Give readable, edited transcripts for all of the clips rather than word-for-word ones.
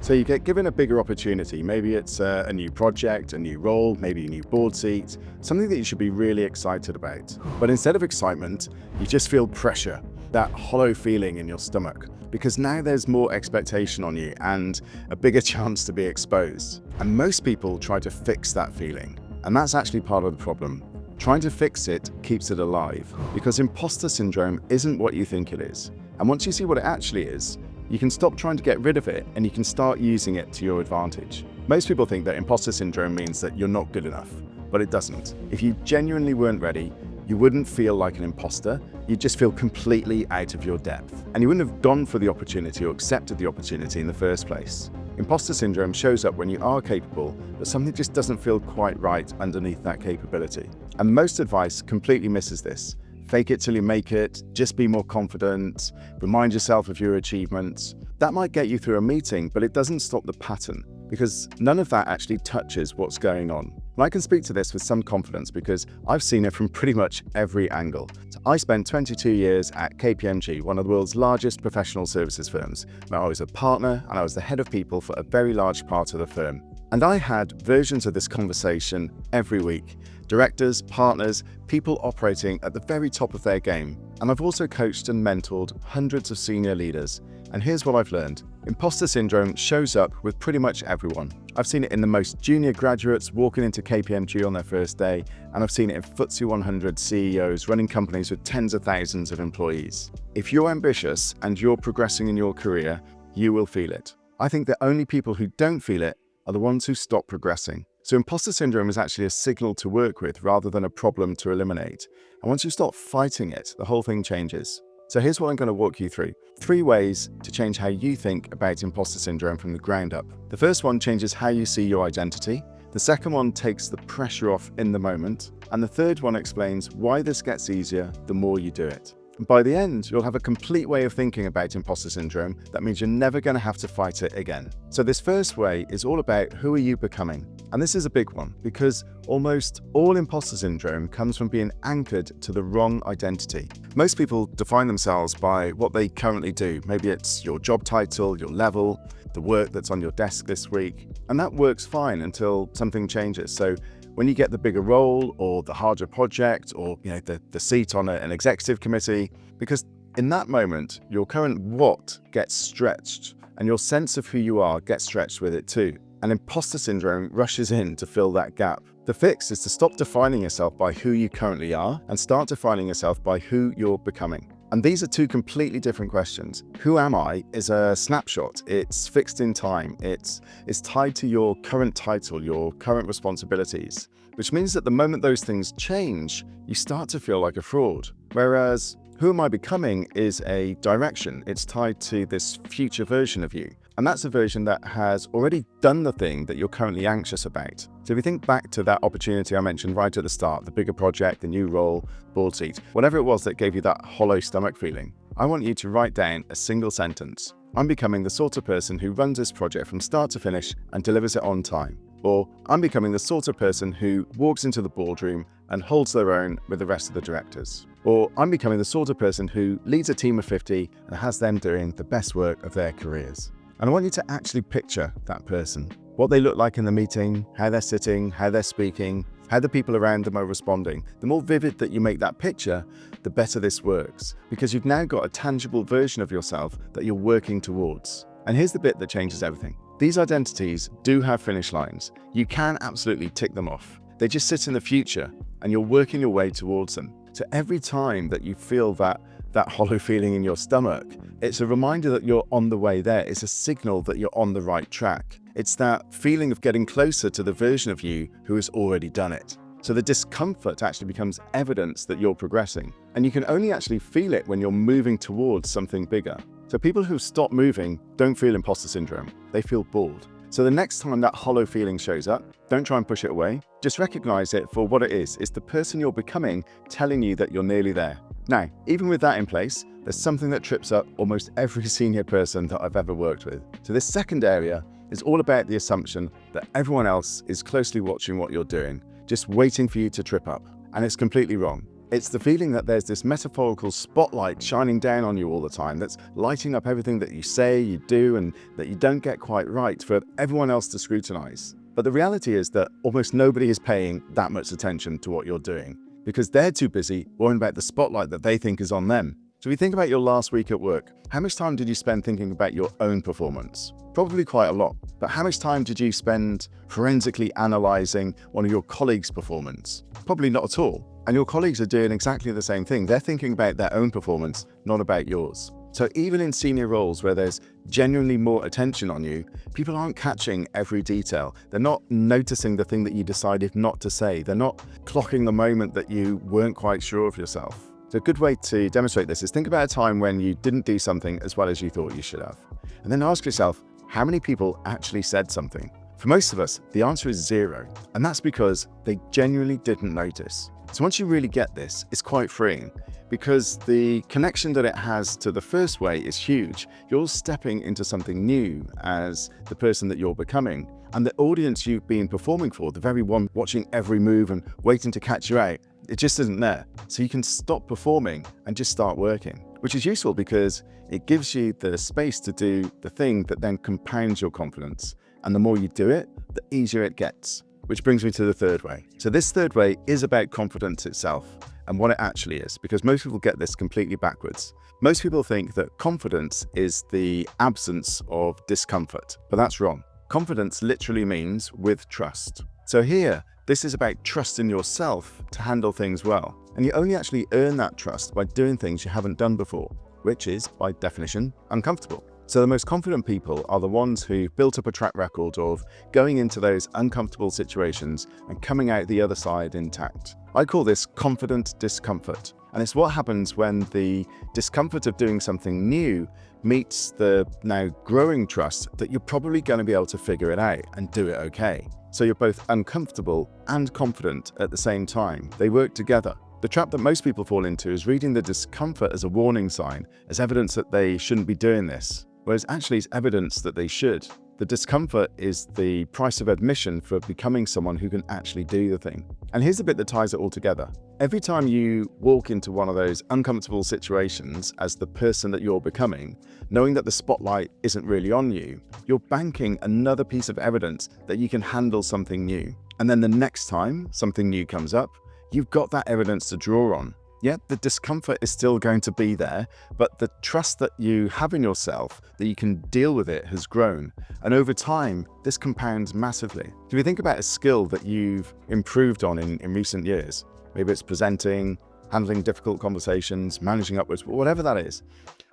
So you get given a bigger opportunity. Maybe it's a new project, a new role, maybe a new board seat, something that you should be really excited about. But instead of excitement, you just feel pressure, that hollow feeling in your stomach, because now there's more expectation on you and a bigger chance to be exposed. And most people try to fix that feeling. And that's actually part of the problem. Trying to fix it keeps it alive, because imposter syndrome isn't what you think it is. And once you see what it actually is, you can stop trying to get rid of it and you can start using it to your advantage. Most people think that imposter syndrome means that you're not good enough, but it doesn't. If you genuinely weren't ready, you wouldn't feel like an imposter, you'd just feel completely out of your depth. And you wouldn't have gone for the opportunity or accepted the opportunity in the first place. Imposter syndrome shows up when you are capable, but something just doesn't feel quite right underneath that capability. And most advice completely misses this. Fake it till you make it, just be more confident, remind yourself of your achievements. That might get you through a meeting, but it doesn't stop the pattern, because none of that actually touches what's going on. And I can speak to this with some confidence because I've seen it from pretty much every angle. So I spent 22 years at KPMG, one of the world's largest professional services firms, where I was a partner and I was the head of people for a very large part of the firm. And I had versions of this conversation every week. Directors, partners, people operating at the very top of their game. And I've also coached and mentored hundreds of senior leaders. And here's what I've learned. Imposter syndrome shows up with pretty much everyone. I've seen it in the most junior graduates walking into KPMG on their first day, and I've seen it in FTSE 100 CEOs running companies with tens of thousands of employees. If you're ambitious and you're progressing in your career, you will feel it. I think the only people who don't feel it are the ones who stop progressing. So imposter syndrome is actually a signal to work with rather than a problem to eliminate. And once you stop fighting it, the whole thing changes. So here's what I'm going to walk you through. 3 ways to change how you think about imposter syndrome from the ground up. The first one changes how you see your identity. The second one takes the pressure off in the moment. And the third one explains why this gets easier the more you do it. And by the end, you'll have a complete way of thinking about imposter syndrome that means you're never going to have to fight it again. So this first way is all about who are you becoming? And this is a big one because almost all imposter syndrome comes from being anchored to the wrong identity. Most people define themselves by what they currently do. Maybe it's your job title, your level, the work that's on your desk this week. And that works fine until something changes. So when you get the bigger role or the harder project or the seat on an executive committee, because in that moment, your current what gets stretched and your sense of who you are gets stretched with it too. And imposter syndrome rushes in to fill that gap. The fix is to stop defining yourself by who you currently are and start defining yourself by who you're becoming. And these are 2 completely different questions. Who am I is a snapshot. It's fixed in time. It's tied to your current title, your current responsibilities, which means that the moment those things change, you start to feel like a fraud. Whereas who am I becoming is a direction. It's tied to this future version of you. And that's a version that has already done the thing that you're currently anxious about. So if you think back to that opportunity I mentioned right at the start, the bigger project, the new role, board seat, whatever it was that gave you that hollow stomach feeling, I want you to write down a single sentence. I'm becoming the sort of person who runs this project from start to finish and delivers it on time. Or I'm becoming the sort of person who walks into the boardroom and holds their own with the rest of the directors. Or I'm becoming the sort of person who leads a team of 50 and has them doing the best work of their careers. And I want you to actually picture that person, what they look like in the meeting, how they're sitting, how they're speaking, how the people around them are responding. The more vivid that you make that picture, the better this works, because you've now got a tangible version of yourself that you're working towards. And here's the bit that changes everything. These identities do have finish lines. You can absolutely tick them off. They just sit in the future and you're working your way towards them. So every time that you feel that hollow feeling in your stomach, it's a reminder that you're on the way there. It's a signal that you're on the right track. It's that feeling of getting closer to the version of you who has already done it. So the discomfort actually becomes evidence that you're progressing. And you can only actually feel it when you're moving towards something bigger. So people who stop moving don't feel imposter syndrome. They feel bored. So the next time that hollow feeling shows up, don't try and push it away. Just recognize it for what it is. It's the person you're becoming telling you that you're nearly there. Now, even with that in place, there's something that trips up almost every senior person that I've ever worked with. So this second area is all about the assumption that everyone else is closely watching what you're doing, just waiting for you to trip up. And it's completely wrong. It's the feeling that there's this metaphorical spotlight shining down on you all the time that's lighting up everything that you say, you do, and that you don't get quite right for everyone else to scrutinize. But the reality is that almost nobody is paying that much attention to what you're doing because they're too busy worrying about the spotlight that they think is on them. So if you think about your last week at work, how much time did you spend thinking about your own performance? Probably quite a lot. But how much time did you spend forensically analyzing one of your colleagues' performance? Probably not at all. And your colleagues are doing exactly the same thing. They're thinking about their own performance, not about yours. So even in senior roles where there's genuinely more attention on you, people aren't catching every detail. They're not noticing the thing that you decided not to say. They're not clocking the moment that you weren't quite sure of yourself. So a good way to demonstrate this is think about a time when you didn't do something as well as you thought you should have. And then ask yourself, how many people actually said something? For most of us, the answer is 0. And that's because they genuinely didn't notice. So once you really get this, it's quite freeing because the connection that it has to the first way is huge. You're stepping into something new as the person that you're becoming. And the audience you've been performing for, the very one watching every move and waiting to catch you out, it just isn't there. So you can stop performing and just start working, which is useful because it gives you the space to do the thing that then compounds your confidence. And the more you do it, the easier it gets. Which brings me to the third way. So this third way is about confidence itself and what it actually is, because most people get this completely backwards. Most people think that confidence is the absence of discomfort, but that's wrong. Confidence literally means with trust. So here, this is about trust in yourself to handle things well. And you only actually earn that trust by doing things you haven't done before, which is, by definition, uncomfortable. So the most confident people are the ones who built up a track record of going into those uncomfortable situations and coming out the other side intact. I call this confident discomfort. And it's what happens when the discomfort of doing something new meets the now growing trust that you're probably going to be able to figure it out and do it okay. So you're both uncomfortable and confident at the same time. They work together. The trap that most people fall into is reading the discomfort as a warning sign, as evidence that they shouldn't be doing this, whereas actually it's evidence that they should. The discomfort is the price of admission for becoming someone who can actually do the thing. And here's the bit that ties it all together. Every time you walk into one of those uncomfortable situations as the person that you're becoming, knowing that the spotlight isn't really on you, you're banking another piece of evidence that you can handle something new. And then the next time something new comes up, you've got that evidence to draw on. Yet the discomfort is still going to be there, but the trust that you have in yourself that you can deal with it has grown. And over time, this compounds massively. If you think about a skill that you've improved on in recent years, maybe it's presenting, handling difficult conversations, managing upwards, whatever that is.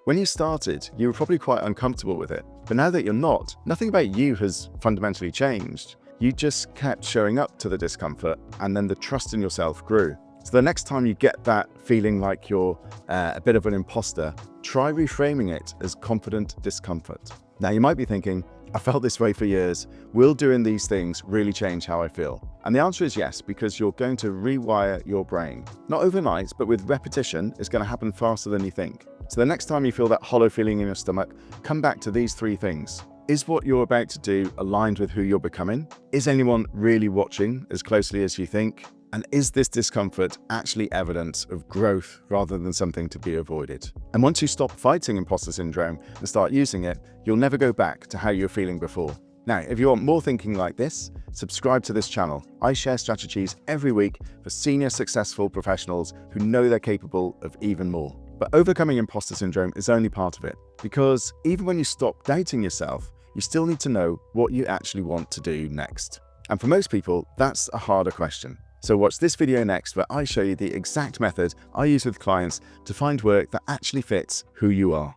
When you started, you were probably quite uncomfortable with it. But now that you're not, nothing about you has fundamentally changed. You just kept showing up to the discomfort, and then the trust in yourself grew. So the next time you get that feeling like you're a bit of an imposter, try reframing it as confident discomfort. Now you might be thinking, I felt this way for years. Will doing these things really change how I feel? And the answer is yes, because you're going to rewire your brain. Not overnight, but with repetition, it's going to happen faster than you think. So the next time you feel that hollow feeling in your stomach, come back to these 3 things. Is what you're about to do aligned with who you're becoming? Is anyone really watching as closely as you think? And is this discomfort actually evidence of growth rather than something to be avoided? And once you stop fighting imposter syndrome and start using it, you'll never go back to how you were feeling before. Now, if you want more thinking like this, subscribe to this channel. I share strategies every week for senior successful professionals who know they're capable of even more. But overcoming imposter syndrome is only part of it, because even when you stop doubting yourself, you still need to know what you actually want to do next. And for most people, that's a harder question. So watch this video next where I show you the exact method I use with clients to find work that actually fits who you are.